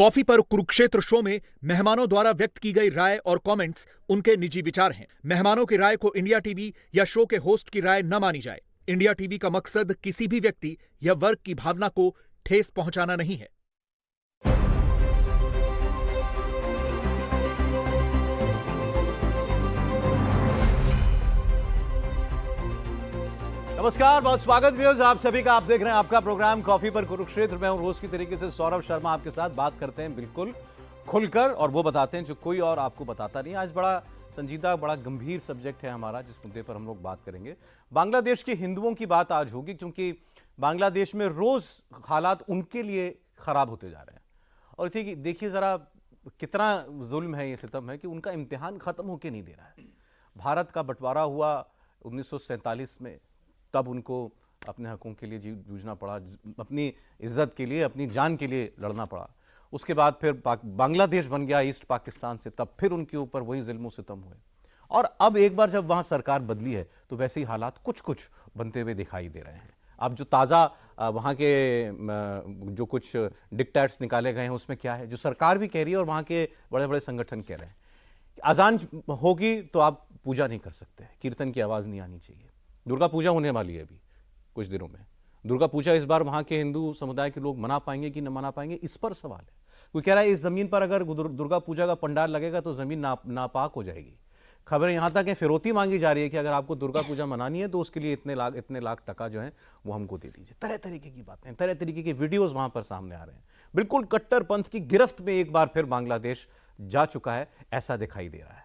Coffee पर Kurukshetra show में मेहमानों द्वारा व्यक्त की गई राय और कमेंट्स उनके निजी विचार हैं। मेहमानों की राय को इंडिया टीवी या शो के होस्ट की राय न मानी जाए। इंडिया टीवी का मकसद किसी भी व्यक्ति या वर्ग की भावना को ठेस पहुंचाना नहीं है। नमस्कार, बहुत स्वागत व्यूअर्स आप सभी का। आप देख रहे हैं आपका प्रोग्राम कॉफी पर कुरुक्षेत्र में। रोज की तरीके से सौरभ शर्मा आपके साथ बात करते हैं बिल्कुल खुलकर, और वो बताते हैं जो कोई और आपको बताता नहीं। आज बड़ा संजीदा, बड़ा गंभीर सब्जेक्ट है हमारा, जिस मुद्दे पर हम लोग बात करेंगे। बांग्लादेश के हिंदुओं की बात आज होगी, क्योंकि बांग्लादेश में रोज हालात उनके लिए खराब होते जा रहे हैं। और देखिए जरा कितना जुल्म है, ये सितम है कि उनका इम्तिहान खत्म होके नहीं दे रहा है। भारत का बंटवारा हुआ 1947 में, तब उनको अपने हकों के लिए जूझना पड़ा, अपनी इज्जत के लिए, अपनी जान के लिए लड़ना पड़ा। उसके बाद फिर बांग्लादेश बन गया ईस्ट पाकिस्तान से, तब फिर उनके ऊपर वही जुल्म सितम हुए। और अब एक बार जब वहां सरकार बदली है तो वैसे ही हालात कुछ कुछ बनते हुए दिखाई दे रहे हैं। अब जो ताज़ा वहाँ के जो कुछ डिक्टेट्स निकाले गए हैं, उसमें क्या है जो सरकार भी कह रही है और वहाँ के बड़े बड़े संगठन कह रहे हैं। अजान होगी तो आप पूजा नहीं कर सकते, कीर्तन की आवाज़ नहीं आनी चाहिए। दुर्गा पूजा होने वाली है अभी कुछ दिनों में। दुर्गा पूजा इस बार वहां के हिंदू समुदाय के लोग मना पाएंगे कि न मना पाएंगे, इस पर सवाल है। कोई कह रहा है इस जमीन पर अगर दुर्गा पूजा का पंडाल लगेगा तो जमीन नापाक हो जाएगी। खबरें यहां तक है, फिरौती मांगी जा रही है कि अगर आपको दुर्गा पूजा मनानी है तो उसके लिए इतने लाख टका जो है वो हमको दे दीजिए। तरह तरीके की बातें, तरह तरीके के वीडियोज वहां पर सामने आ रहे हैं। बिल्कुल कट्टरपंथ की गिरफ्त में एक बार फिर बांग्लादेश जा चुका है, ऐसा दिखाई दे रहा है।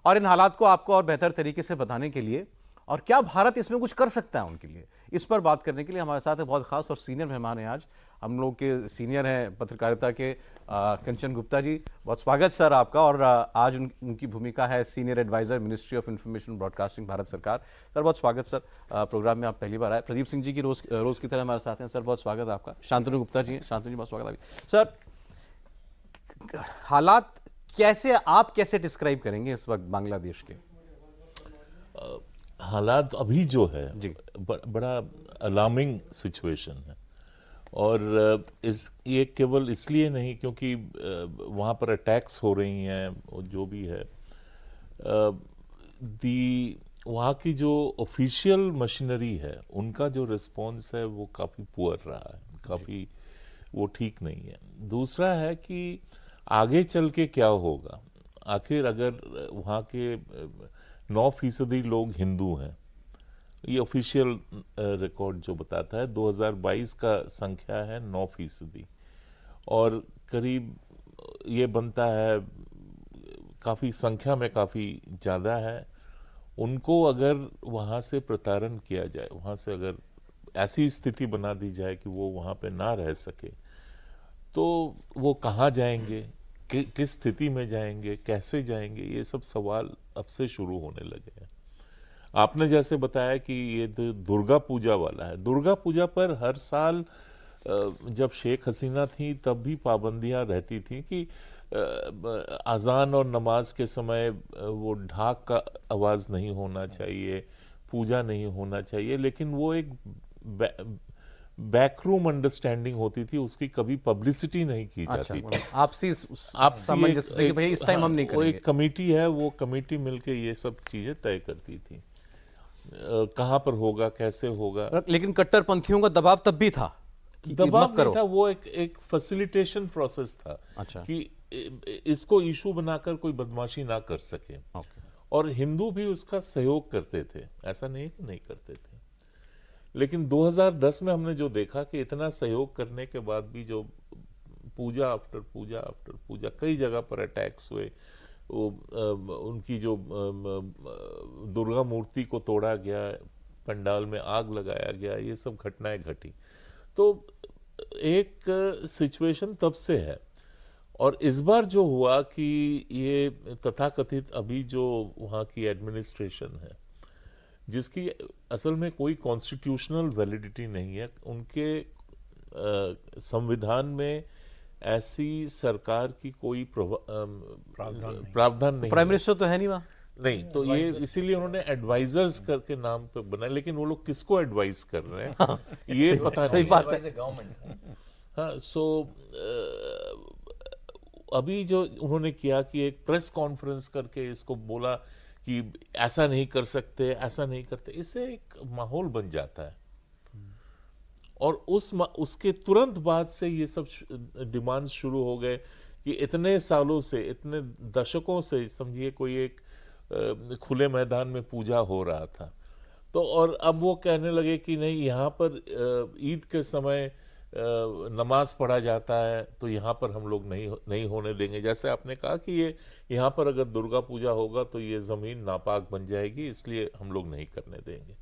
और इन हालात को आपको और बेहतर तरीके से बताने के लिए, और क्या भारत इसमें कुछ कर सकता है उनके लिए, इस पर बात करने के लिए हमारे साथ है बहुत खास और सीनियर मेहमान हैं आज। हम लोग के सीनियर हैं पत्रकारिता के कंचन गुप्ता जी, बहुत स्वागत सर आपका। और आज उनकी भूमिका है senior adviser, ministry of information broadcasting, Bharat सरकार। सर बहुत स्वागत सर, प्रोग्राम में आप पहली बार आए। प्रदीप सिंह जी की रोज की तरह हमारे साथ हैं। सर बहुत स्वागत है आपका। शांतनु गुप्ता जी हैं। शांतनु जी बहुत स्वागत है आपका। सर, हालात कैसे, आप कैसे डिस्क्राइब करेंगे इस वक्त बांग्लादेश के हालात? अभी जो है बड़ा अलार्मिंग सिचुएशन है। और ये केवल इसलिए नहीं क्योंकि वहाँ पर अटैक्स हो रही हैं, जो भी है, वहाँ की जो ऑफिशियल मशीनरी है उनका जो रिस्पॉन्स है वो काफ़ी पुअर रहा है, काफ़ी वो ठीक नहीं है। दूसरा है कि आगे चल के क्या होगा। आखिर अगर वहाँ के 9% लोग हिंदू हैं, ये ऑफिशियल रिकॉर्ड जो बताता है, 2022 का संख्या है 9%, और करीब ये बनता है काफ़ी संख्या में काफ़ी ज़्यादा है। उनको अगर वहाँ से प्रताड़न किया जाए, वहाँ से अगर ऐसी स्थिति बना दी जाए कि वो वहाँ पे ना रह सके, तो वो कहाँ जाएंगे, किस स्थिति में जाएंगे, कैसे जाएंगे, ये सब सवाल अब से शुरू होने लगे हैं। आपने जैसे बताया कि ये दुर्गा पूजा वाला है। दुर्गा पूजा पर हर साल जब शेख हसीना थी तब भी पाबंदियां रहती थी कि अजान और नमाज के समय वो ढाक का आवाज़ नहीं होना चाहिए, पूजा नहीं होना चाहिए। लेकिन वो एक बैकरूम अंडरस्टैंडिंग होती थी, उसकी कभी पब्लिसिटी नहीं की जाती थी। आपसी सामंजस्य कि भाई इस टाइम हम नहीं करेंगे। वो एक कमेटी है, वो कमेटी मिलके ये सब चीजें तय करती थी, कहाँ पर होगा, कैसे होगा। लेकिन कट्टरपंथियों का दबाव तब भी था। दबाव नहीं था, वो एक फैसिलिटेशन प्रोसेस था। अच्छा। कि इसको इशू बनाकर कोई बदमाशी ना कर सके। और हिंदू भी उसका सहयोग करते थे, ऐसा नहीं कि नहीं करते थे। लेकिन 2010 में हमने जो देखा कि इतना सहयोग करने के बाद भी जो पूजा आफ्टर पूजा आफ्टर पूजा कई जगह पर अटैक्स हुए, वो उनकी जो दुर्गा मूर्ति को तोड़ा गया, पंडाल में आग लगाया गया, ये सब घटनाएं घटी। तो एक सिचुएशन तब से है। और इस बार जो हुआ कि ये तथाकथित अभी जो वहाँ की एडमिनिस्ट्रेशन है, जिसकी असल में कोई कॉन्स्टिट्यूशनल वैलिडिटी नहीं है, उनके संविधान में ऐसी सरकार की कोई प्रावधान नहीं। प्राइम मिनिस्टर तो है नहीं वहाँ। नहीं, तो ये इसीलिए उन्होंने एडवाइजर्स करके नाम पे बनाया। लेकिन वो लोग किसको एडवाइस कर रहे हैं ये पता नहीं। सही बात है। हाँ, सो अभी जो उन्होंने किया कि एक प्रेस कॉन्फ्रेंस करके इसको बोला कि ऐसा नहीं कर सकते, ऐसा नहीं करते, इससे एक माहौल बन जाता है। और उसके तुरंत बाद से ये सब डिमांड शुरू हो गए कि इतने सालों से, इतने दशकों से समझिए कोई एक खुले मैदान में पूजा हो रहा था, तो और अब वो कहने लगे कि नहीं, यहाँ पर ईद के समय नमाज पढ़ा जाता है तो यहाँ पर हम लोग नहीं होने देंगे। जैसे आपने कहा कि ये यहाँ पर अगर दुर्गा पूजा होगा तो ये ज़मीन नापाक बन जाएगी, इसलिए हम लोग नहीं करने देंगे।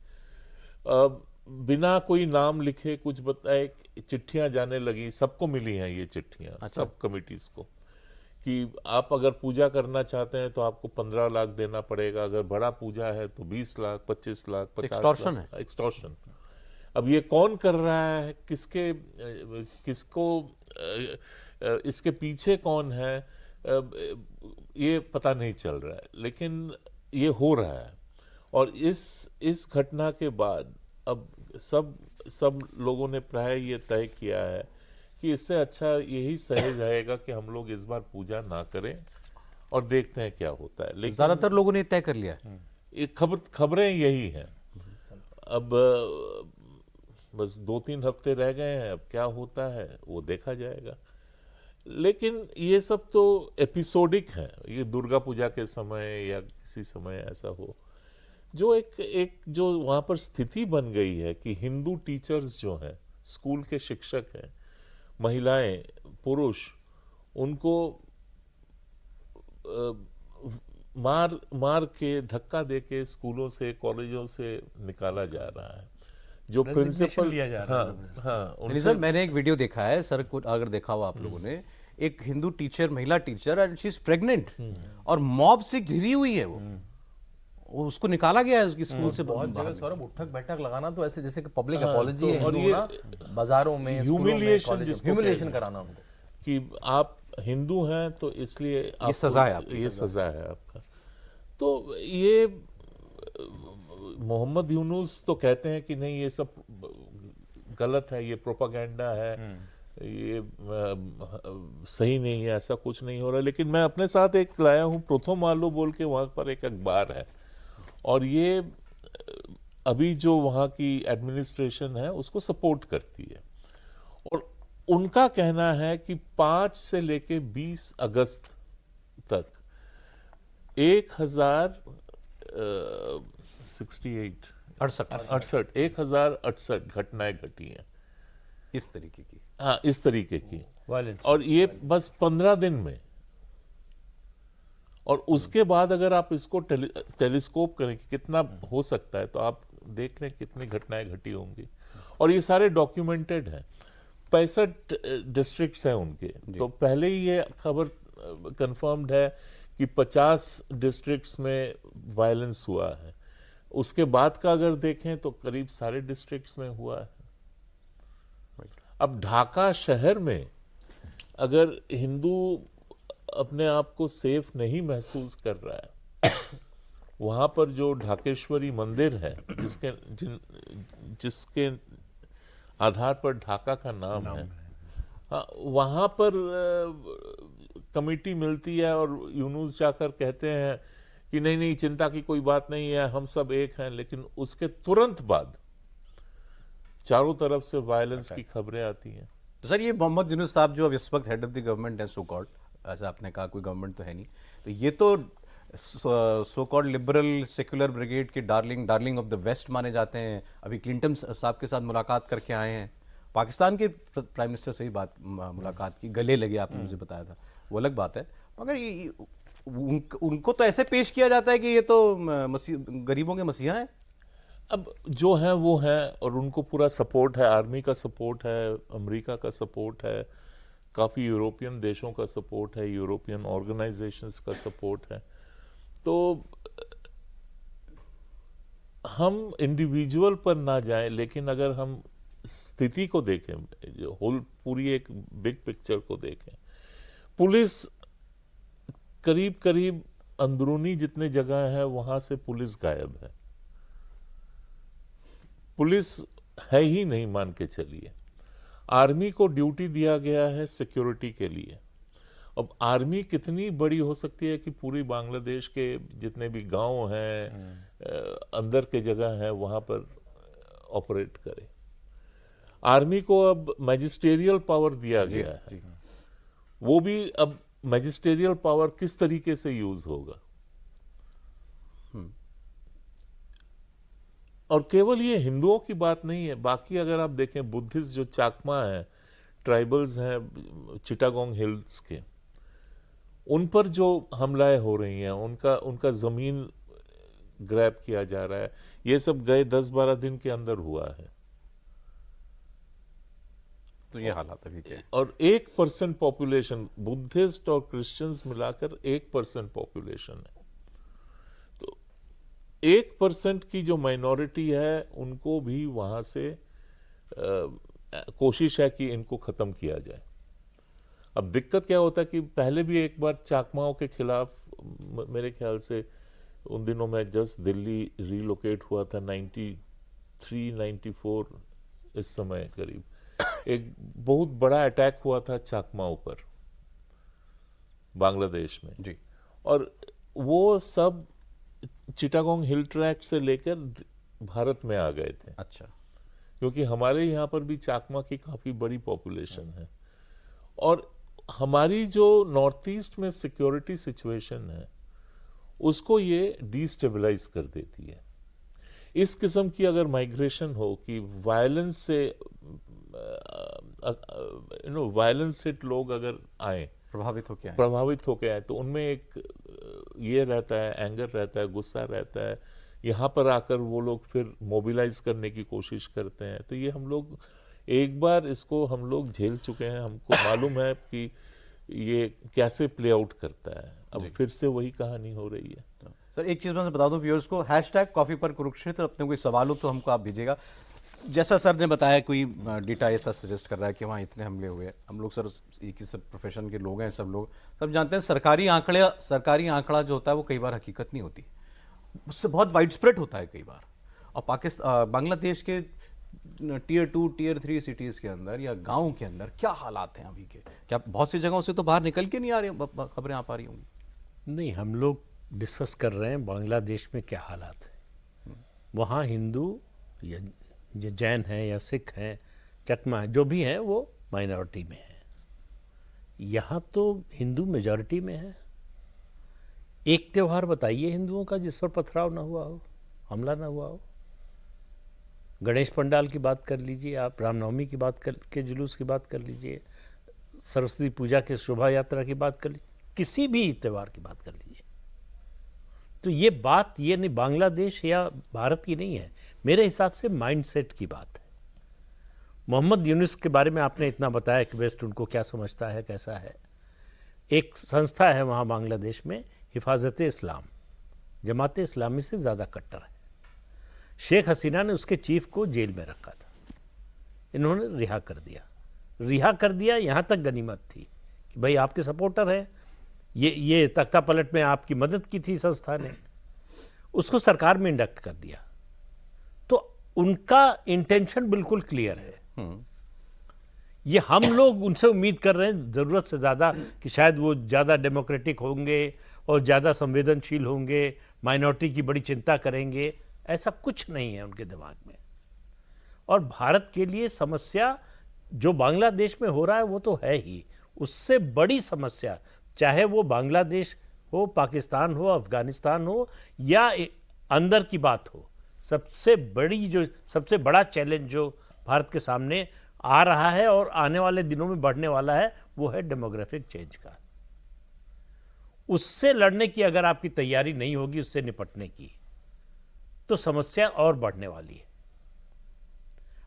बिना कोई नाम लिखे कुछ बताए चिट्ठियां जाने लगी, सबको मिली हैं ये चिट्ठियां, अच्छा। सब कमिटीज को, कि आप अगर पूजा करना चाहते हैं तो आपको 15 लाख देना पड़ेगा, अगर बड़ा पूजा है तो 20 लाख, 25 लाख, 50 एक्सटॉर्शन लाख। है। एक्सटॉर्शन। अब ये कौन कर रहा है, किसको इसके पीछे कौन है, ये पता नहीं चल रहा है, लेकिन ये हो रहा है। और इस घटना के बाद अब सब लोगों ने प्राय ये तय किया है कि इससे अच्छा यही सही रहेगा कि हम लोग इस बार पूजा ना करें और देखते हैं क्या होता है। लेकिन ज्यादातर लोगों ने तय कर लिया है। ये खबरें यही हैं। अब बस 2-3 हफ्ते रह गए हैं, अब क्या होता है वो देखा जाएगा। लेकिन ये सब तो एपिसोडिक है, ये दुर्गा पूजा के समय या किसी समय ऐसा हो। जो एक जो वहाँ पर स्थिति बन गई है कि हिंदू टीचर्स जो हैं, स्कूल के शिक्षक हैं, महिलाएं, पुरुष, उनको मार के, धक्का दे के स्कूलों से, कॉलेजों से निकाला जा रहा है। जो प्रिंसिपल लिया जा रहा है। हाँ, नहीं सर, मैंने एक वीडियो देखा है सर, अगर देखा हो आप लोगों ने, एक हिंदू टीचर, महिला teacher, and she is pregnant, और मॉब से घिरी हुई है वो उसको निकाला गया है उसकी स्कूल से। बहुत जगह सौरभ उठक बैठक लगाना तो ऐसे जैसे कि पब्लिक हाँ, अपॉलॉजी तो है, और हिंदू ये ना बाजारों में, ह्यूमिलिएशन जिसको ह्यूमिलिएशन कहते हैं। कराना उनको कि आप हिंदू हैं तो इसलिए ये सजा है आपकी। ये सजा है आपका। तो ये मोहम्मद यूनुस तो कहते हैं कि नहीं, ये सब गलत है, ये प्रोपागेंडा है, ये सही नहीं है, ऐसा कुछ नहीं हो रहा। लेकिन मैं अपने साथ एक लाया हूँ, प्रोथोमालो बोल के वहाँ पर एक अखबार है, और ये अभी जो वहाँ की एडमिनिस्ट्रेशन है उसको सपोर्ट करती है। और उनका कहना है कि 5 से लेके 20 अगस्त तक 1068 घटनाएं घटी हैं इस तरीके की। हाँ, इस तरीके की वायलेंस। और ये बस 15 दिन में। और उसके बाद अगर आप इसको टेलीस्कोप करें कि कितना हो सकता है, तो आप देख लें कितनी घटनाएं घटी होंगी। और ये सारे डॉक्यूमेंटेड हैं। 65 डिस्ट्रिक्ट्स हैं उनके। तो पहले ही ये खबर कंफर्म्ड है कि 50 डिस्ट्रिक्ट्स में वायलेंस हुआ है। उसके बाद का अगर देखें तो करीब सारे डिस्ट्रिक्ट्स में हुआ है। अब ढाका शहर में अगर हिंदू अपने आप को सेफ नहीं महसूस कर रहा है, वहां पर जो ढाकेश्वरी मंदिर है, जिसके आधार पर ढाका का नाम है, हाँ, वहां पर कमेटी मिलती है और यूनुस जाकर कहते हैं कि नहीं नहीं, चिंता की कोई बात नहीं है, हम सब एक हैं। लेकिन उसके तुरंत बाद चारों तरफ से वायलेंस की खबरें आती हैं। तो सर, ये मोहम्मद यूनुस साहब जो अब इस वक्त हेड ऑफ द गवर्नमेंट है, सो कॉल्ड, ऐसा आपने कहा कोई गवर्नमेंट तो है नहीं, तो ये तो so called liberal secular brigade के डार्लिंग ऑफ द वेस्ट माने जाते हैं। अभी क्लिंटन साहब के साथ मुलाकात करके आए हैं, पाकिस्तान के प्राइम मिनिस्टर से ही मुलाकात की, गले लगे, आपने मुझे बताया था, वो अलग बात है। मगर उनको तो ऐसे पेश किया जाता है कि ये तो गरीबों के मसीहा हैं। अब जो है वो है, और उनको पूरा सपोर्ट है, आर्मी का सपोर्ट है, अमेरिका का सपोर्ट है, काफ़ी यूरोपियन देशों का सपोर्ट है, यूरोपियन ऑर्गेनाइजेशंस का सपोर्ट है। तो हम इंडिविजुअल पर ना जाएं, लेकिन अगर हम स्थिति को देखें, जो होल पूरी एक बिग पिक्चर को देखें, पुलिस करीब अंदरूनी जितने जगह है वहां से पुलिस गायब है। पुलिस है ही नहीं, मान के चलिए। आर्मी को ड्यूटी दिया गया है सिक्योरिटी के लिए। अब आर्मी कितनी बड़ी हो सकती है कि पूरी बांग्लादेश के जितने भी गांव हैं, अंदर के जगह हैं, वहां पर ऑपरेट करे। आर्मी को अब मैजिस्टेरियल पावर दिया गया है। वो भी अब मैजिस्टेरियल पावर किस तरीके से यूज होगा, और केवल ये हिंदुओं की बात नहीं है, बाकी अगर आप देखें बुद्धिस्ट जो चाकमा है, ट्राइबल्स हैं चिटागोंग हिल्स के, उन पर जो हमलाएं हो रही हैं, उनका जमीन ग्रैब किया जा रहा है, ये सब गए 10-12 दिन के अंदर हुआ है। तो ये हालात अभी के। और 1% पॉपुलेशन, बुद्धिस्ट और क्रिश्चियंस मिलाकर 1% पॉपुलेशन है। तो 1% की जो माइनॉरिटी है, उनको भी वहां से कोशिश है कि इनको खत्म किया जाए। अब दिक्कत क्या होता है कि पहले भी एक बार चाकमाओं के खिलाफ, मेरे ख्याल से उन दिनों में जस्ट दिल्ली रीलोकेट हुआ था 93-94 इस समय करीब, एक बहुत बड़ा अटैक हुआ था चाकमाओं पर बांग्लादेश में जी। और वो सब चिटागोंग हिल ट्रैक्ट से लेकर भारत में आ गए थे। अच्छा। क्योंकि हमारे यहाँ पर भी चाकमा की काफी बड़ी पॉपुलेशन है, और हमारी जो नॉर्थ ईस्ट में सिक्योरिटी सिचुएशन है, उसको ये डिस्टेबलाइज कर देती है। इस किस्म की अगर माइग्रेशन हो कि वायलेंस से वायलेंस से लोग अगर आए, प्रभावित होके आए, तो उनमें एक ये रहता है, एंगर रहता है, गुस्सा रहता है, यहाँ पर आकर वो लोग फिर मोबिलाइज करने की कोशिश करते हैं। तो ये हम लोग एक बार इसको हम लोग झेल चुके हैं, हमको मालूम है कि ये कैसे प्ले आउट करता है। अब फिर से वही कहानी हो रही है। सर एक चीज मैं बता दूं व्यूअर्स को, #कॉफी पर कुरुक्षेत्र, अपने कोई सवाल हो तो हमको आप भेजिएगा। जैसा सर ने बताया, कोई डेटा ऐसा सजेस्ट कर रहा है कि वहाँ इतने हमले हुए, हम लोग सर एक ही सब प्रोफेशन के लोग हैं, सब लोग सब जानते हैं सरकारी आंकड़ा जो होता है वो कई बार हकीकत नहीं होती, उससे बहुत वाइड स्प्रेड होता है कई बार। और बांग्लादेश के Tier 2 Tier 3 सिटीज के अंदर या गाँव के अंदर क्या हालात हैं अभी के? क्या बहुत सी जगहों से तो बाहर निकल के नहीं आ रही खबरें आ पा रही होंगी? नहीं, हम लोग डिस्कस कर रहे हैं बांग्लादेश में क्या हालात है। वहाँ हिंदू या जैन हैं या सिख हैं, चकमा हैं, जो भी हैं, वो माइनॉरिटी में हैं। यहाँ तो हिंदू मेजॉरिटी में है। एक त्यौहार बताइए हिंदुओं का जिस पर पथराव ना हुआ हो, हमला ना हुआ हो। गणेश पंडाल की बात कर लीजिए आप, रामनवमी की बात के जुलूस की बात कर लीजिए, सरस्वती पूजा के शोभा यात्रा की बात कर लीजिए, किसी भी त्यौहार की बात कर लीजिए। तो ये बात ये नहीं बांग्लादेश या भारत की नहीं है, मेरे हिसाब से माइंडसेट की बात है। मोहम्मद यूनुस के बारे में आपने इतना बताया कि वेस्ट उनको क्या समझता है, कैसा है। एक संस्था है वहाँ बांग्लादेश में, हिफाजत इस्लाम, जमात इस्लामी से ज़्यादा कट्टर है। शेख हसीना ने उसके चीफ को जेल में रखा था, इन्होंने रिहा कर दिया। यहाँ तक गनीमत थी कि भाई आपके सपोर्टर है, ये तख्ता पलट में आपकी मदद की थी संस्था ने, उसको सरकार में इंडक्ट कर दिया। तो उनका इंटेंशन बिल्कुल क्लियर है। ये हम लोग उनसे उम्मीद कर रहे हैं ज़रूरत से ज़्यादा कि शायद वो ज़्यादा डेमोक्रेटिक होंगे और ज़्यादा संवेदनशील होंगे, माइनॉरिटी की बड़ी चिंता करेंगे। ऐसा कुछ नहीं है उनके दिमाग में। और भारत के लिए समस्या जो बांग्लादेश में हो रहा है वो तो है ही, उससे बड़ी समस्या, चाहे वो बांग्लादेश हो, पाकिस्तान हो, अफगानिस्तान हो या अंदर की बात हो, सबसे बड़ा चैलेंज जो भारत के सामने आ रहा है और आने वाले दिनों में बढ़ने वाला है, वो है डेमोग्राफिक चेंज का। उससे लड़ने की अगर आपकी तैयारी नहीं होगी, उससे निपटने की, तो समस्या और बढ़ने वाली है।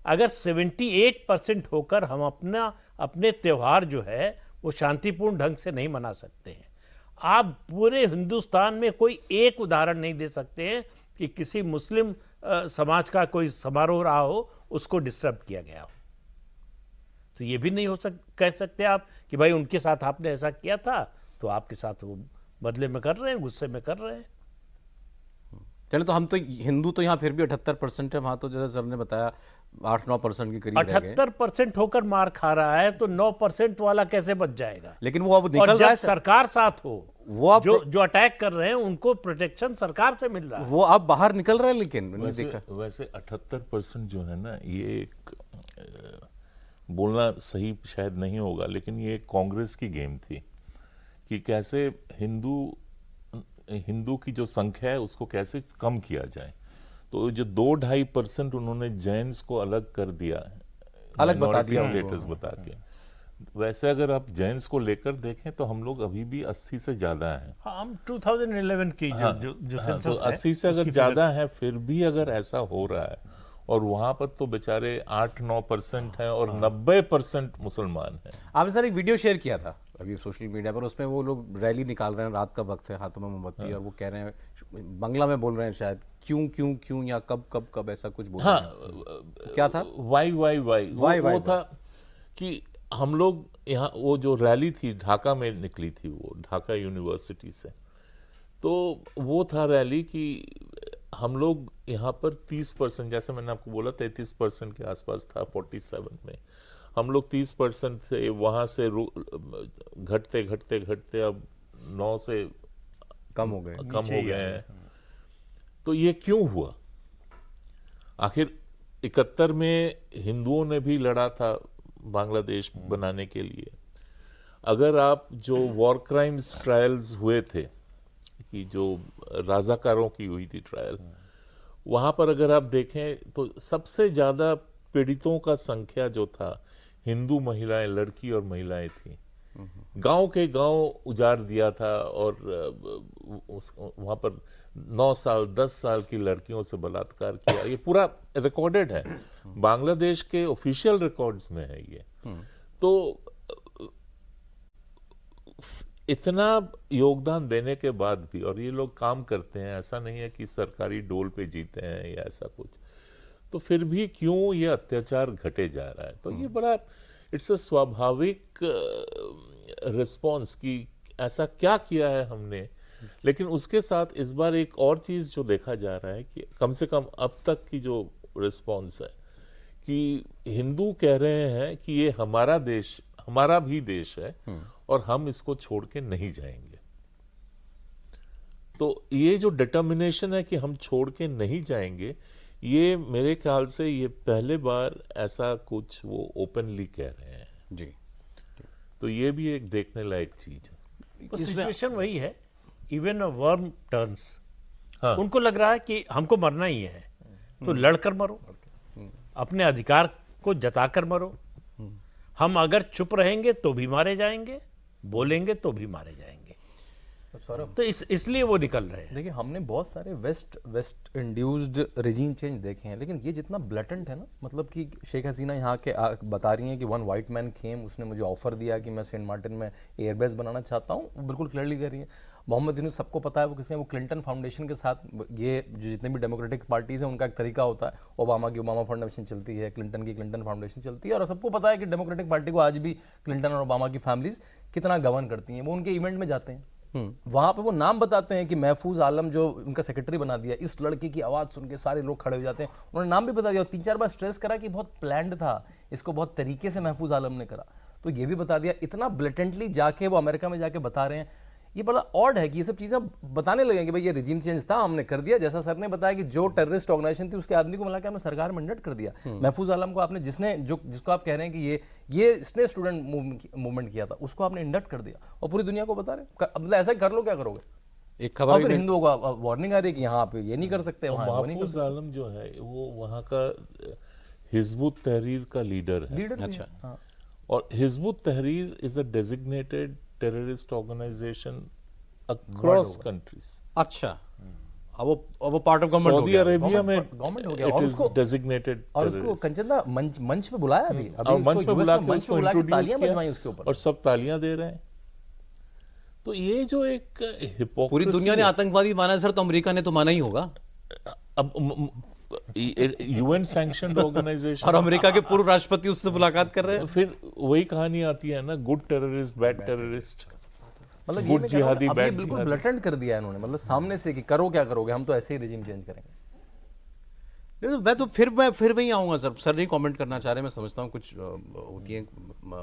अगर 78% होकर हम अपने त्यौहार जो है वो शांतिपूर्ण ढंग से नहीं मना सकते हैं, आप पूरे हिंदुस्तान में कोई एक उदाहरण नहीं दे सकते हैं कि किसी मुस्लिम समाज का कोई समारोह रहा हो, उसको डिस्टर्ब किया गया हो। तो ये भी नहीं कह सकते आप कि भाई उनके साथ आपने ऐसा किया था तो आपके साथ वो बदले में कर रहे हैं, गुस्से में कर रहे हैं। चले तो हम तो हिंदू तो यहाँ फिर भी 78% है, वहाँ तो जैसे सर ने बताया 8-9% के करीब रह गए। 78% होकर मार खा रहा है तो 9% वाला कैसे बच जाएगा? लेकिन वो अब और निकल रहा जब है सरकार साथ हो, वो अब जो अटैक कर रहे हैं उनको प्रोटेक्शन सरकार से मिल रहा है। वो अब बाहर निकल रहा है। लेकिन मैंने देखा वैसे 78% जो है ना, ये एक बोलना सही शायद नहीं होगा, लेकिन ये एक कांग्रेस की गेम थी कि कैसे हिंदू की जो संख्या है उसको कैसे कम किया जाए। तो जो 2-2.5% उन्होंने जैन्स को अलग कर दिया, अलग बता दिया स्टेटस बता के। वैसे अगर आप जैन्स को लेकर देखें तो हम लोग अभी भी 80 से ज्यादा हैं। हाँ, हम 2011 की जो तो सेंसस है 80 से अगर उसकी ज्यादा है, फिर भी अगर ऐसा हो रहा है और वहां पर तो बेचारे 8-9% हैं और 90% मुसलमान हैं। आपने सर एक वीडियो शेयर किया था अभी सोशल मीडिया पर, उसमें वो लोग रैली निकाल रहे हैं, रात का वक्त है, हाथों में मोमबत्ती, और वो कह रहे हैं, बांग्ला में बोल रहे हैं शायद, क्यों क्यों क्यों या कब कब कब, ऐसा कुछ बोल रहे हैं। क्या था? वाई वो था कि हम लोग यहाँ, वो जो रैली थी ढाका में निकली थी, वो ढाका यूनिवर्सिटी से, तो वो था रैली कि हम लोग यहाँ पर 30%, जैसे मैंने आपको बोला 33% के आसपास था 47 में, हम लोग 30% से वहाँ से घटते घटते घटते अब 9 से कम हो गए हैं। तो ये क्यों हुआ? आखिर 71 में हिंदुओं ने भी लड़ा था बांग्लादेश बनाने के लिए। अगर आप जो वॉर क्राइम्स ट्रायल्स हुए थे, कि जो राजाकारों की हुई थी ट्रायल, वहां पर अगर आप देखें तो सबसे ज्यादा पीड़ितों का संख्या जो था हिंदू महिलाएं, लड़की और महिलाएं थी। गांव के गांव उजाड़ दिया था और वहां पर 9 साल 10 साल की लड़कियों से बलात्कार किया। ये पूरा रिकॉर्डेड है, बांग्लादेश के ऑफिशियल रिकॉर्ड्स में है ये। तो इतना योगदान देने के बाद भी, और ये लोग काम करते हैं, ऐसा नहीं है कि सरकारी डोल पे जीते हैं या ऐसा कुछ, तो फिर भी क्यों ये अत्याचार घटे जा रहा है? तो ये बड़ा इट्स अ स्वाभाविक रिस्पॉन्स कि ऐसा क्या किया है हमने। लेकिन उसके साथ इस बार एक और चीज जो देखा जा रहा है कि कम से कम अब तक की जो रिस्पॉन्स है कि हिंदू कह रहे हैं कि ये हमारा देश, हमारा भी देश है और हम इसको छोड़ के नहीं जाएंगे। तो ये जो डिटर्मिनेशन है कि हम छोड़ के नहीं जाएंगे, ये मेरे ख्याल से ये पहले बार ऐसा कुछ वो ओपनली कह रहे हैं जी। तो ये भी एक देखने लायक चीज है। तो सिचुएशन वही है, इवन अ वर्म टर्न्स। हाँ। उनको लग रहा है कि हमको मरना ही है, तो लड़कर मरो, अपने अधिकार को जताकर मरो। हम अगर चुप रहेंगे तो भी मारे जाएंगे, बोलेंगे तो भी मारे जाएंगे। सौरभ, तो इसलिए वो निकल रहे हैं। देखिए हमने बहुत सारे वेस्ट इंड्यूस्ड रिजीम चेंज देखे हैं, लेकिन ये जितना ब्लैटेंट है ना, मतलब कि शेख हसीना यहाँ के बता रही हैं कि वन वाइट मैन केम, उसने मुझे ऑफर दिया कि मैं सेंट मार्टिन में एयरबेस बनाना चाहता हूँ, वो बिल्कुल क्लियरली कह रही है। मोहम्मद यूनुस सबको पता है वो किसी, वो क्लिंटन फाउंडेशन के साथ, ये जो जितने भी डेमोक्रेटिक पार्टीज हैं उनका एक तरीका होता है, ओबामा की ओबामा फाउंडेशन चलती है, क्लिंटन की क्लिंटन फाउंडेशन चलती है, और सबको पता है कि डेमोक्रेटिक पार्टी को आज भी क्लिंटन और ओबामा की फैमिलीज कितना गवर्न करती हैं। वो उनके इवेंट में जाते हैं, वहां पे वो नाम बताते हैं कि महफूज आलम जो उनका सेक्रेटरी बना दिया, इस लड़के की आवाज सुन के सारे लोग खड़े हो जाते हैं। उन्होंने नाम भी बता दिया और 3-4 बार स्ट्रेस करा कि बहुत प्लान्ड था, इसको बहुत तरीके से महफूज आलम ने करा, तो ये भी बता दिया। इतना ब्लेटेंटली जाके वो अमेरिका में जाके बता रहे हैं, ये बड़ा ऑड है कि ये सब चीज़ें बताने लगे कि भाई ये रिजीम चेंज था, हमने कर दिया। जैसा सर ने बताया कि जो टेररिस्ट ऑर्गेनाइजेशन थी उसके आदमी को मिला के हमने सरकार में इंडक्ट कर दिया। महफूज आलम को आपने जिसको आप कह रहे हैं कि ये इसने स्टूडेंट मूवमेंट किया था, उसको आपने इंडक्ट कर दिया और पूरी दुनिया को बता रहे। मतलब ऐसा कर लो, क्या करोगे? एक खबर फिर हिंदुओं को वार्निंग आ रही है कि यहाँ आप ये नहीं कर सकते, वहाँ वो नहीं कर महफूज आलम जो है वो वहाँ का हिजबुत तहरीर का लीडर है। लीडर। अच्छा। हाँ। और Hizbut Tahrir is a designated terrorist organisation across countries. अच्छा, अब वो part of government Saudi Arabia में गवर्नमेंट हो गया इट और इज उसको डेजिग्नेटेड और उसको कंचना मंच पे बुलाया अभी और मंच पे बुला के मंच पे उसको बुला के इंट्रोड्यूस तालियां बजवाई उसके किया ऊपर। और सब तालियां दे रहे हैं। तो ये जो एक हिपोक्रेसी, पूरी दुनिया ने आतंकवादी माना है सर, तो अमेरिका ने तो माना ही होगा। अब यूएन सैंक्शनड ऑर्गेनाइजेशन और अमेरिका के पूर्व राष्ट्रपति उससे मुलाकात कर रहे हैं। फिर वही कहानी आती है ना, गुड टेररिस्ट बैड टेररिस्ट। मतलब ये गुट मैं कह रहा हूँ जिहादी, अब ये बैड बिल्कुल जिहादी। ब्लटेंट कर दिया है इन्होंने, मतलब सामने से कि करो क्या करोगे, हम तो ऐसे ही रिजीम चेंज करेंगे। नहीं, तो मैं फिर वहीं आऊँगा सर। सर नहीं कमेंट करना चाह रहे, मैं समझता हूँ कुछ होती हैं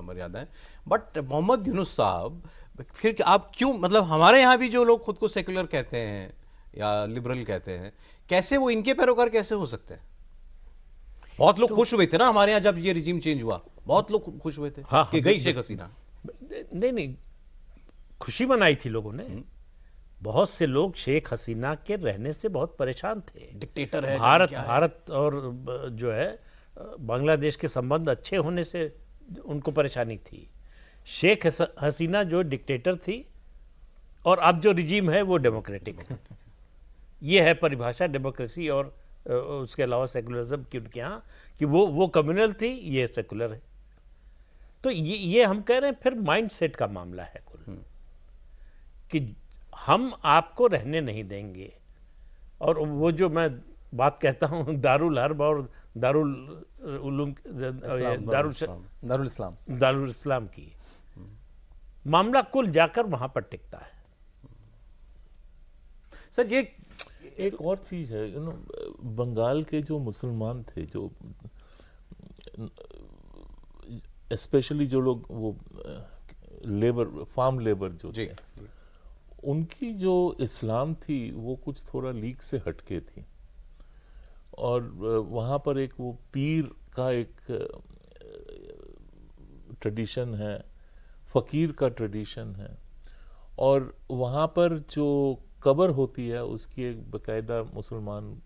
मर्यादाएं, बट मोहम्मद यूनुस साहब फिर आप क्यों, मतलब हमारे यहाँ भी जो लोग खुद को सेकुलर कहते हैं या लिबरल कहते हैं, कैसे वो इनके पैरोकार कैसे हो सकते हैं? बहुत लोग खुश हुए थे ना हमारे यहाँ जब ये रिजीम चेंज हुआ, बहुत लोग खुश हुए थे हाँ, कि गई शेख हसीना। नहीं, खुशी मनाई थी लोगों ने। बहुत से लोग शेख हसीना के रहने से बहुत परेशान थे। डिक्टेटर है, भारत और जो है बांग्लादेश के संबंध अच्छे होने से उनको परेशानी थी। शेख हसीना जो डिक्टेटर थी और अब जो रिजीम है वो डेमोक्रेटिक है। ये है परिभाषा डेमोक्रेसी और उसके अलावा सेकुलरिज्म की उनके यहाँ, कि वो कम्युनल थी, ये सेकुलर है। तो ये हम कह रहे हैं फिर माइंड सेट का मामला है कुल, कि हम आपको रहने नहीं देंगे। और वो जो मैं बात कहता हूँ दारुल हर्ब और दारुल उलूम, दारुल इस्लाम की, मामला कुल जाकर वहां पर टिकता है। सर ये एक और चीज है, बंगाल के जो मुसलमान थे, जो स्पेशली जो लोग वो लेबर, फार्म लेबर जो थे, उनकी जो इस्लाम थी वो कुछ थोड़ा लीग से हटके थी। और वहाँ पर एक वो पीर का एक ट्रेडिशन है, फ़कीर का ट्रेडिशन है, और वहाँ पर जो कब्र होती है उसकी एक बाकायदा मुसलमान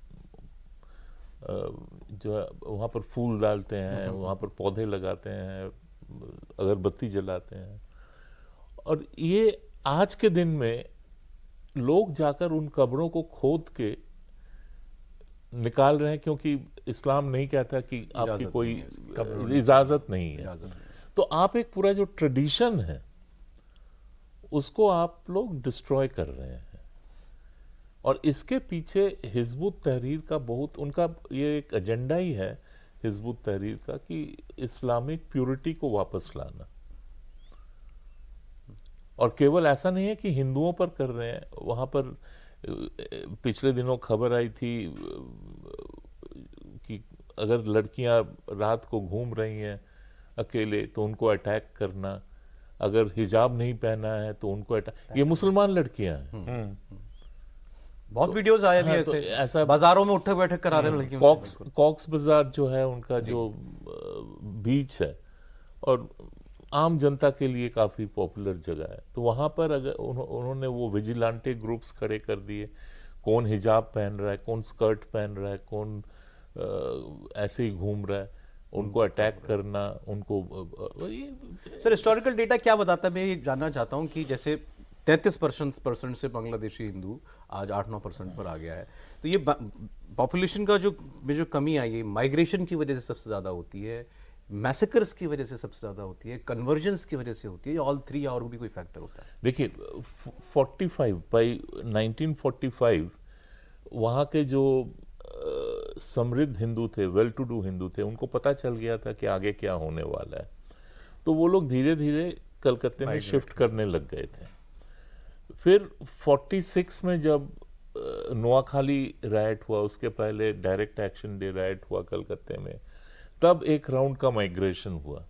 जो है वहाँ पर फूल डालते हैं, वहाँ पर पौधे लगाते हैं, अगरबत्ती जलाते हैं। और ये आज के दिन में लोग जाकर उन कब्रों को खोद के निकाल रहे हैं, क्योंकि इस्लाम नहीं कहता कि आपकी कोई इजाज़त नहीं है। तो आप एक पूरा जो ट्रेडिशन है उसको आप लोग डिस्ट्रॉय कर रहे हैं। और इसके पीछे हिजबुत तहरीर का बहुत, उनका ये एक एजेंडा ही है हिजबुत तहरीर का, कि इस्लामिक प्योरिटी को वापस लाना। और केवल ऐसा नहीं है कि हिंदुओं पर कर रहे हैं, वहाँ पर पिछले दिनों खबर आई थी कि अगर लड़कियां रात को घूम रही हैं अकेले तो उनको अटैक करना, अगर हिजाब नहीं पहना है तो उनको अटैक, ये मुसलमान लड़कियां हैं। बहुत वीडियोस आए भी ऐसे बाजारों में उठक बैठक करा रहे हैं लड़कियों। कॉक्स बाजार जो है उनका जो बीच है और आम जनता के लिए काफ़ी पॉपुलर जगह है, तो वहाँ पर अगर उन्होंने वो विजिलेंटे ग्रुप्स खड़े कर दिए, कौन हिजाब पहन रहा है, कौन स्कर्ट पहन रहा है, कौन ऐसे ही घूम रहा है, उनको अटैक करना, उनको सर हिस्टोरिकल डेटा क्या बताता है? मैं ये जानना चाहता हूँ कि जैसे 33% से बांग्लादेशी हिंदू आज 8-9% पर आ गया है, तो ये पॉपुलेशन का जो कमी आई है माइग्रेशन की वजह से सबसे ज़्यादा होती है, मैसेकर्स की वजह से सबसे ज़्यादा होती है, कन्वर्जेंस की वजह से होती है, ऑल थ्री, और भी कोई फैक्टर होता है? देखिए 1945 वहाँ के जो समृद्ध हिंदू थे, वेल टू डू हिंदू थे, उनको पता चल गया था कि आगे क्या होने वाला है, तो वो लोग धीरे धीरे कलकत्ते में शिफ्ट करने लग गए थे। फिर 46 में जब नोआखाली राइट हुआ, उसके पहले डायरेक्ट एक्शन डे राइट हुआ कलकत्ते में, तब एक राउंड का माइग्रेशन हुआ।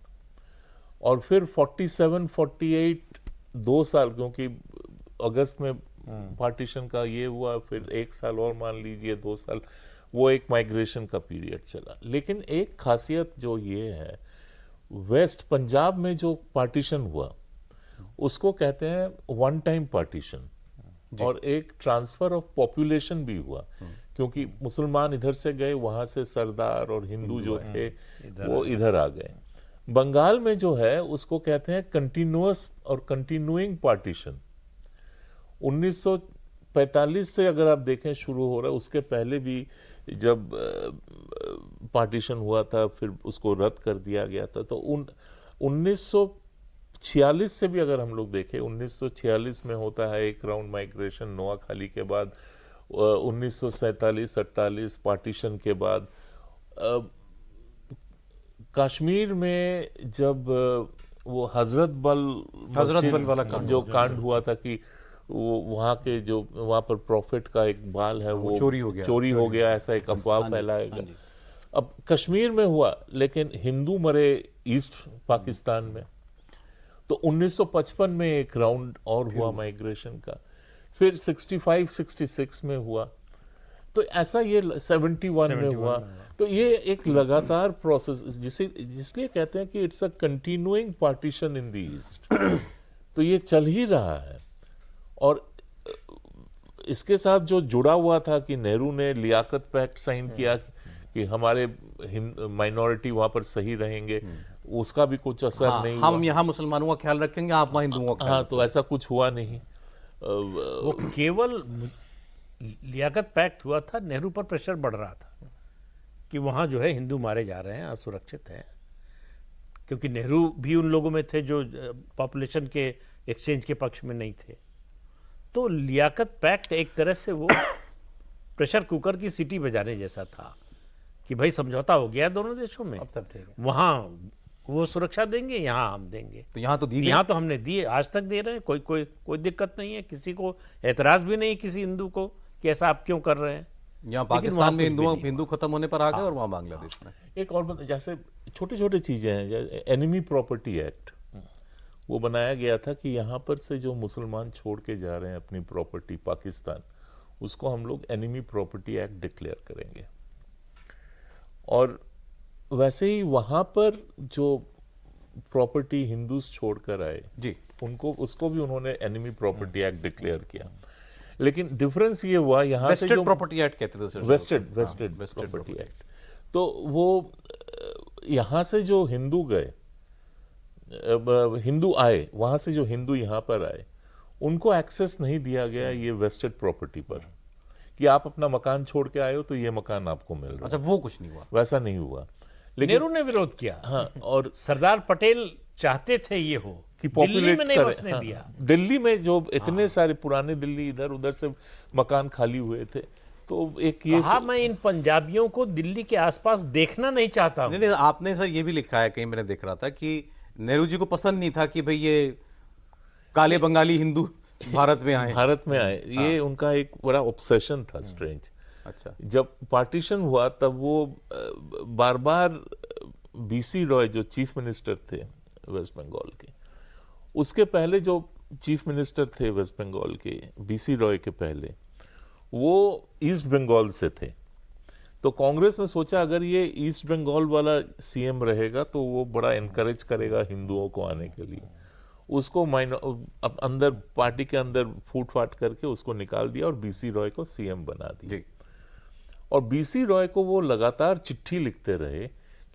और फिर 47-48 2 साल, क्योंकि अगस्त में पार्टीशन का ये हुआ, फिर 1 साल और मान लीजिए 2 साल, वो एक माइग्रेशन का पीरियड चला। लेकिन एक खासियत जो ये है, वेस्ट पंजाब में जो पार्टीशन हुआ उसको कहते हैं वन टाइम पार्टीशन, और एक ट्रांसफर ऑफ पॉपुलेशन भी हुआ, क्योंकि मुसलमान इधर से गए, वहां से सरदार और हिंदू जो थे वो इधर आ गए। बंगाल में जो है उसको कहते हैं कंटिन्यूअस और कंटिन्यूइंग पार्टीशन। 1945 से अगर आप देखें शुरू हो रहा है, उसके पहले भी जब पार्टीशन हुआ था फिर उसको रद्द कर दिया गया था। तो 1946 से भी अगर हम लोग देखें, 1946 में होता है एक राउंड माइग्रेशन नोआखाली के बाद, 1947-48 पार्टीशन के बाद। कश्मीर में जब वो हजरत बल हजरत मस्जिद बल वाला कांड जो कांड हुआ था कि वो वहाँ के जो वहाँ पर प्रॉफिट का एक बाल है वो चोरी हो गया ऐसा एक अफवाह फैलाया गया। अब कश्मीर में हुआ लेकिन हिंदू मरे ईस्ट पाकिस्तान में। तो 1955 में एक राउंड और हुआ माइग्रेशन का, फिर 65-66 में हुआ, तो ऐसा ये 71 में हुआ। तो ये एक लगातार प्रोसेस, जिसलिए कहते हैं कि it's a continuing partition in the east. तो ये चल ही रहा है। और इसके साथ जो जुड़ा हुआ था कि नेहरू ने लियाकत पैक्ट साइन किया कि हमारे माइनॉरिटी वहां पर सही रहेंगे, उसका भी कुछ असर नहीं हुआ। हम यहाँ मुसलमानों का ख्याल रखेंगे, आप वहाँ हिंदुओं का। हाँ, तो ऐसा कुछ हुआ नहीं। वो केवल लियाकत पैक्ट हुआ था, नेहरू पर प्रेशर बढ़ रहा था कि वहाँ जो है हिंदू मारे जा रहे हैं, असुरक्षित हैं, क्योंकि नेहरू भी उन लोगों में थे जो पॉपुलेशन के एक्सचेंज के पक्ष में नहीं थे। तो लियाकत पैक्ट एक तरह से वो प्रेशर कुकर की सीटी बजाने जैसा था कि भाई समझौता हो गया दोनों देशों में, अब सब ठीक है। वहाँ वो सुरक्षा देंगे, यहाँ हम देंगे। तो यहाँ तो दी गई। यहाँ तो हमने दिए, आज तक दे रहे हैं, कोई दिक्कत नहीं है, किसी को एतराज भी नहीं किसी हिंदू को कि ऐसा आप क्यों कर रहे हैं। यहाँ वहाँ पाकिस्तान में कुछ भी नहीं हिंदू खत्म होने पर आ गए और वहाँ बांग्लादेश में। एक और जैसे छोटे छोटे चीजें हैं, जैसे एनिमी प्रॉपर्टी एक्ट, वो बनाया गया था कि यहाँ पर से जो मुसलमान छोड़ के जा रहे हैं अपनी प्रॉपर्टी पाकिस्तान, उसको हम लोग एनिमी प्रॉपर्टी एक्ट डिक्लेयर करेंगे। और वैसे ही वहाँ पर जो प्रॉपर्टी हिंदूज छोड़कर आए जी, उसको भी उन्होंने एनिमी प्रॉपर्टी एक्ट डिक्लेयर किया। लेकिन डिफरेंस ये हुआ यहाँ से जो प्रॉपर्टी एक्ट कहते थे सर, वेस्टेड प्रॉपर्टी एक्ट, तो वो यहाँ से जो हिंदू आए, वहां से जो हिंदू यहाँ पर आए, उनको एक्सेस नहीं दिया गया ये वेस्टेड प्रॉपर्टी पर कि आप अपना मकान छोड़ के आए हो तो ये मकान आपको मिल रहा अच्छा, वो कुछ नहीं हुआ, वैसा नहीं हुआ। नेहरू ने विरोध किया। हाँ, और सरदार पटेल चाहते थे ये हो कि दिल्ली में नहीं करे, बसने हाँ, दिया। दिल्ली में जो इतने सारे पुराने दिल्ली इधर उधर से मकान खाली हुए थे, तो एक ये कहा मैं इन पंजाबियों को दिल्ली के आसपास देखना नहीं चाहता हूं। नहीं, आपने सर ये भी लिखा है, कहीं मैंने देख रहा था कि नेहरू जी को पसंद नहीं था कि भाई ये काले बंगाली हिंदू भारत में आए। ये उनका एक बड़ा ऑब्सेशन था, स्ट्रेंज। अच्छा, जब पार्टीशन हुआ तब वो बार बार बीसी रॉय जो चीफ मिनिस्टर थे वेस्ट बंगाल के, उसके पहले जो चीफ मिनिस्टर थे वेस्ट बंगाल के, बीसी रॉय के पहले, वो ईस्ट बंगाल से थे। तो कांग्रेस ने सोचा अगर ये ईस्ट बंगाल वाला सीएम रहेगा तो वो बड़ा एनकरेज करेगा हिंदुओं को आने के लिए। उसको अंदर पार्टी के अंदर फूट फाट करके उसको निकाल दिया और बीसी रॉय को सीएम बना दिया। और बीसी रॉय को वो लगातार चिट्ठी लिखते रहे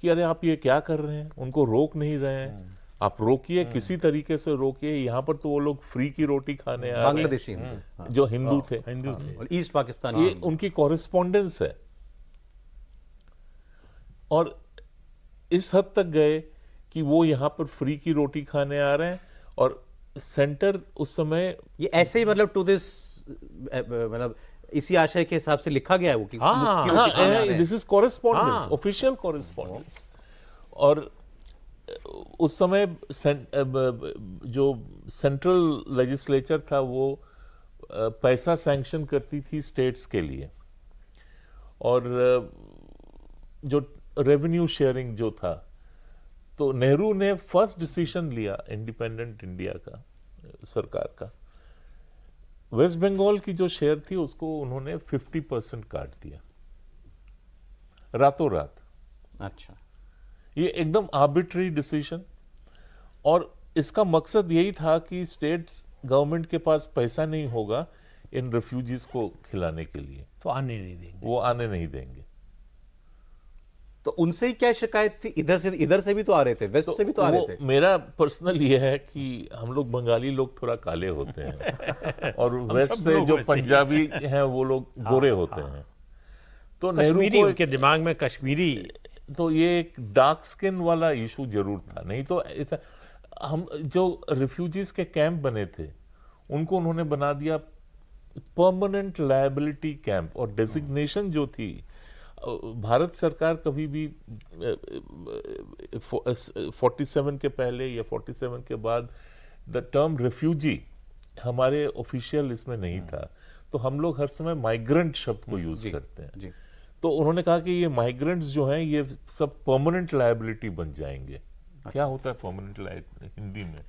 कि अरे आप ये क्या कर रहे हैं, उनको रोक नहीं रहे हैं, आप रोकिए, किसी तरीके से रोकिए। यहाँ पर तो वो लोग फ्री की रोटी खाने आ बांग्लादेशी जो हिंदू थे, ईस्ट पाकिस्तान, ये उनकी कॉरेस्पॉन्डेंस है। और इस हद तक गए कि वो यहाँ पर फ्री की रोटी खाने आ रहे हैं और सेंटर उस समय ये ऐसे ही मतलब टू दिस मतलब इसी आशय के हिसाब से लिखा गया है वो कि this is correspondence, official correspondence. और उस समय जो सेंट्रल लेजिस्लेचर था वो पैसा सैंक्शन करती थी स्टेट्स के लिए, और जो रेवेन्यू शेयरिंग जो था, तो नेहरू ने फर्स्ट डिसीजन लिया इंडिपेंडेंट इंडिया का, सरकार का, वेस्ट बंगाल की जो शेयर थी उसको उन्होंने 50% काट दिया रातों रात। अच्छा, ये एकदम आर्बिट्री डिसीजन, और इसका मकसद यही था कि स्टेट गवर्नमेंट के पास पैसा नहीं होगा इन रेफ्यूजीज को खिलाने के लिए, तो आने नहीं देंगे, वो आने नहीं देंगे। तो उनसे ही क्या शिकायत थी? इधर से भी तो आ रहे थे, वेस्ट से भी तो आ रहे थे। मेरा पर्सनल ये है कि हम लोग बंगाली लोग थोड़ा काले होते हैं और वेस्ट से जो पंजाबी हैं वो लोग गोरे होते हैं। तो नेहरू को उनके दिमाग में कश्मीरी, तो ये एक डार्क स्किन वाला इशू जरूर था। नहीं तो हम जो रिफ्यूजीज के कैंप बने थे उनको उन्होंने बना दिया परमानेंट लायबिलिटी कैंप, और डेजिग्नेशन जो थी, भारत सरकार कभी भी 47 के पहले या 47 के बाद द टर्म रिफ्यूजी हमारे ऑफिशियल इसमें नहीं था, तो हम लोग हर समय माइग्रेंट शब्द को यूज करते हैं। जी। तो उन्होंने कहा कि ये माइग्रेंट्स जो हैं ये सब परमानेंट लायबिलिटी बन जाएंगे। क्या होता है परमानेंट लायबिलिटी हिंदी में?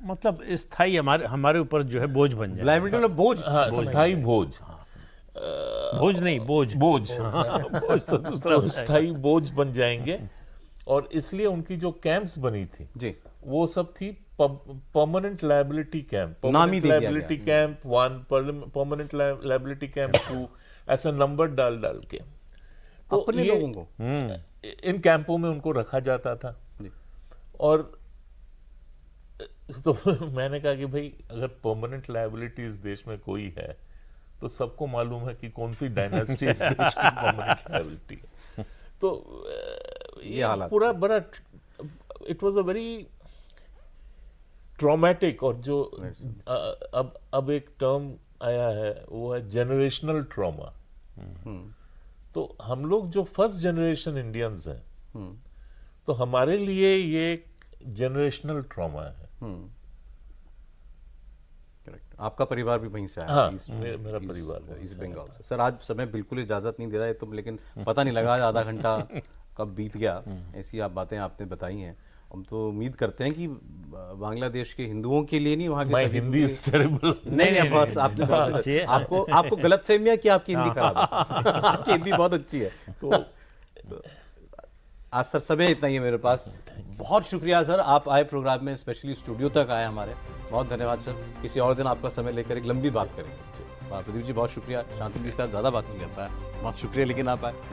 मतलब स्थायी हमारे ऊपर जो है बोझ बन जाए। लाइबिलिटी मतलब बोझ। हाँ, स्थायी बोझ। बोझ नहीं, बोझ। बोझ बोझ तो दूसरा तो होता है। स्थायी बोझ बन जाएंगे, और इसलिए उनकी जो कैंप्स बनी थी जी। वो सब थी परमानेंट लायबिलिटी कैंप, नाम ही दे दिया गया। Liability camp 1, permanent liability camp 2, ऐसा नंबर डाल डाल के तो अपने ये लोगों को इन कैंपों में उनको रखा जाता था। जी। और तो मैंने कहा कि भाई अगर परमानेंट लायबिलिटी इस देश में कोई है तो सबको मालूम है कि कौन सी डायनेस्टी इस देश की परमानेंट लायबिलिटी है। तो ये हालात पूरा बड़ा, it was a very traumatic. और जो अब एक टर्म आया है वो है जनरेशनल ट्रॉमा। तो हम लोग जो फर्स्ट जनरेशन इंडियंस हैं, तो हमारे लिए ये जनरेशनल ट्रॉमा है। करेक्ट। आपका परिवार भी वहीं से आया? हाँ, मेरा परिवार वहीं ईस्ट से बंगाल से। सर आज समय बिल्कुल इजाजत नहीं दे रहा है तो, लेकिन पता नहीं लगा आज आधा घंटा कब बीत गया। ऐसी आप बातें आपने बताई हैं। हम तो उम्मीद करते हैं कि बांग्लादेश के हिंदुओं के लिए नहीं, वहाँ के माय सभी हिंदी इज टेरिबल। नहीं बस आपने आपको गलतफहमी है कि आपकी हिंदी खराब है। आपकी हिंदी बहुत अच्छी है। तो आज सर समय इतना ही है मेरे पास। बहुत शुक्रिया सर, आप आए प्रोग्राम में, स्पेशली स्टूडियो तक आए हमारे। बहुत धन्यवाद सर। किसी और दिन आपका समय लेकर एक लंबी बात करेंगे। प्रदीप जी बहुत शुक्रिया। शांति जी से ज़्यादा बात नहीं कर पाया, बहुत शुक्रिया, लेकिन आप आए।